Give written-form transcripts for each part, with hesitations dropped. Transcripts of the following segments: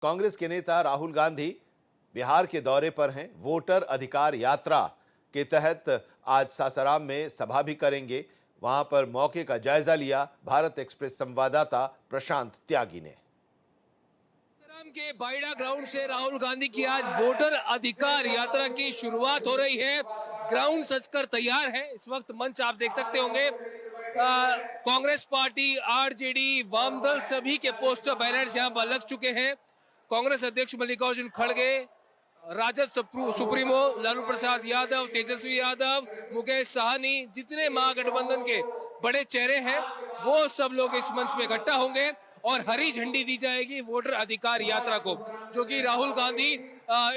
कांग्रेस के नेता राहुल गांधी बिहार के दौरे पर हैं। वोटर अधिकार यात्रा के तहत आज सासाराम में सभा भी करेंगे। वहां पर मौके का जायजा लिया भारत एक्सप्रेस संवाददाता प्रशांत त्यागी ने। सासाराम के बाइडा ग्राउंड से राहुल गांधी की आज वोटर अधिकार यात्रा की शुरुआत हो रही है। ग्राउंड सजकर तैयार है। इस वक्त मंच आप देख सकते होंगे। कांग्रेस पार्टी, आरजेडी, वामदल सभी के पोस्टर बैनर्स यहां पर लग चुके हैं। कांग्रेस अध्यक्ष मल्लिकार्जुन खड़गे, राजद सुप्रीमो लालू प्रसाद यादव, तेजस्वी यादव, मुकेश साहनी, जितने महागठबंधन के बड़े चेहरे हैं वो सब लोग इस मंच में इकट्ठा होंगे और हरी झंडी दी जाएगी वोटर अधिकार यात्रा को, जो कि राहुल गांधी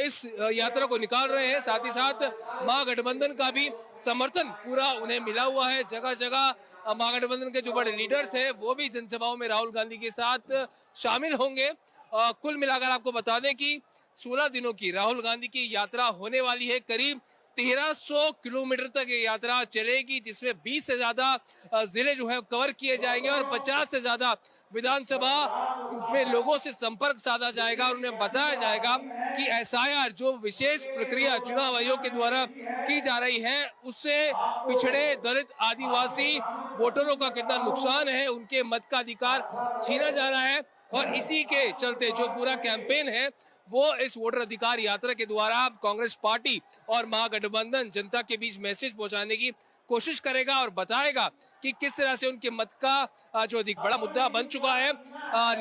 इस यात्रा को निकाल रहे हैं। साथ ही साथ महागठबंधन का भी समर्थन पूरा उन्हें मिला हुआ है। जगह जगह महागठबंधन के जो बड़े लीडर्स हैं वो भी जनसभाओं में राहुल गांधी के साथ शामिल होंगे। कुल मिलाकर आपको बता दें कि 16 दिनों की राहुल गांधी की यात्रा होने वाली है। करीब 1300 किलोमीटर तक ये यात्रा चलेगी, जिसमें 20 से ज्यादा जिले जो है कवर किए जाएंगे और 50 से ज्यादा विधानसभा में लोगों से संपर्क साधा जाएगा और उन्हें बताया जाएगा कि एसआईआर जो विशेष प्रक्रिया चुनाव आयोग के द्वारा की जा रही है उससे पिछड़े, दलित, आदिवासी वोटरों का कितना नुकसान है, उनके मत का अधिकार छीना जा रहा है। और इसी के चलते जो पूरा कैंपेन है वो इस वोटर अधिकार यात्रा के द्वारा कांग्रेस पार्टी और महागठबंधन जनता के बीच मैसेज पहुंचाने की कोशिश करेगा और बताएगा कि किस तरह से उनके मत का जो अधिक बड़ा मुद्दा बन चुका है।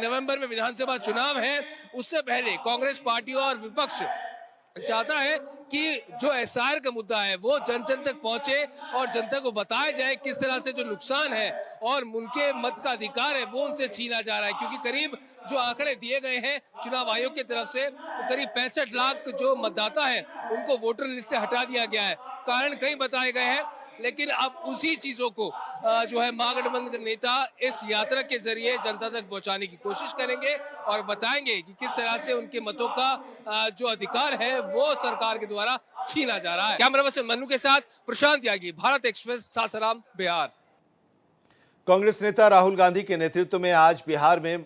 नवंबर में विधानसभा चुनाव है, उससे पहले कांग्रेस पार्टी और विपक्ष चाहता है कि जो एसआईआर का मुद्दा है वो जन जन तक पहुंचे और जनता को बताया जाए किस तरह से जो नुकसान है और उनके मत का अधिकार है वो उनसे छीना जा रहा है। क्योंकि करीब जो आंकड़े दिए गए हैं चुनाव आयोग की तरफ से, तो करीब 65 लाख जो मतदाता है उनको वोटर लिस्ट से हटा दिया गया है। कारण कई बताए गए हैं, लेकिन अब उसी चीजों को जो है महागठबंधन के नेता इस यात्रा के जरिए जनता तक पहुंचाने की कोशिश करेंगे और बताएंगे कि किस तरह से उनके मतों का जो अधिकार है वो सरकार के द्वारा छीना जा रहा है। कैमरा पर्सन मन्नू के साथ प्रशांत त्यागी, भारत एक्सप्रेस, सासाराम, बिहार। कांग्रेस नेता राहुल गांधी के नेतृत्व में आज बिहार में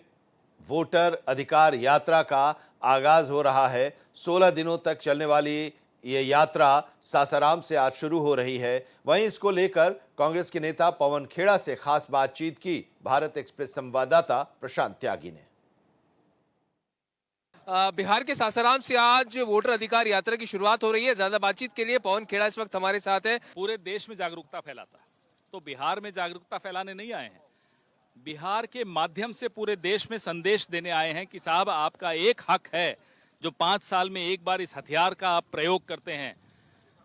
वोटर अधिकार यात्रा का आगाज हो रहा है। 16 दिनों तक चलने वाली ये यात्रा सासाराम से आज शुरू हो रही है। वहीं इसको लेकर कांग्रेस के नेता पवन खेड़ा से खास बातचीत की भारत एक्सप्रेस संवाददाता प्रशांत त्यागी ने। बिहार के सासाराम से आज वोटर अधिकार यात्रा की शुरुआत हो रही है। ज्यादा बातचीत के लिए पवन खेड़ा इस वक्त हमारे साथ है। पूरे देश में जागरूकता फैलाता है, तो बिहार में जागरूकता फैलाने नहीं आए हैं, बिहार के माध्यम से पूरे देश में संदेश देने आए हैं कि साहब आपका एक हक है जो 5 साल में एक बार इस हथियार का आप प्रयोग करते हैं।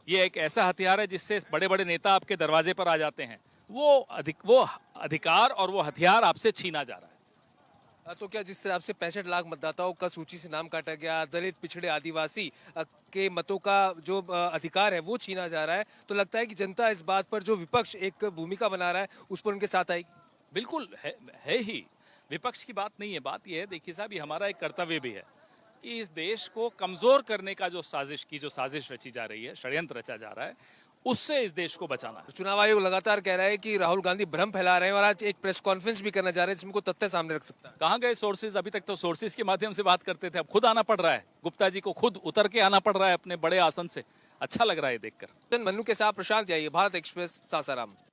ये एक ऐसा हथियार है जिससे बड़े बड़े नेता आपके दरवाजे पर आ जाते हैं। वो अधिकार और वो हथियार आपसे छीना जा रहा है। तो क्या जिस तरह से 65 लाख मतदाताओं का सूची से नाम काटा गया, दलित, पिछड़े, आदिवासी के मतों का जो अधिकार है वो छीना जा रहा है, तो लगता है कि जनता इस बात पर जो विपक्ष एक भूमिका बना रहा है उस पर उनके साथ आएगी? बिल्कुल है ही। विपक्ष की बात नहीं है, बात यह है, देखिए साहब, ये हमारा एक कर्तव्य भी है कि इस देश को कमजोर करने का जो साजिश रची जा रही है, षड्यंत्र रचा जा रहा है, उससे इस देश को बचाना है। चुनाव आयोग लगातार कह रहा है कि राहुल गांधी भ्रम फैला रहे हैं और आज एक प्रेस कॉन्फ्रेंस भी करना जा रहे हैं जिसमें कोई तथ्य सामने रख सकता है। कहाँ गए सोर्सेज? अभी तक तो सोर्सेज के माध्यम से बात करते थे, अब खुद आना पड़ रहा है। गुप्ता जी को खुद उतर के आना पड़ रहा है अपने बड़े आसन से। अच्छा लग रहा है देखकर। मन्नू के साथ प्रशांत त्यागी, भारत एक्सप्रेस, सासाराम।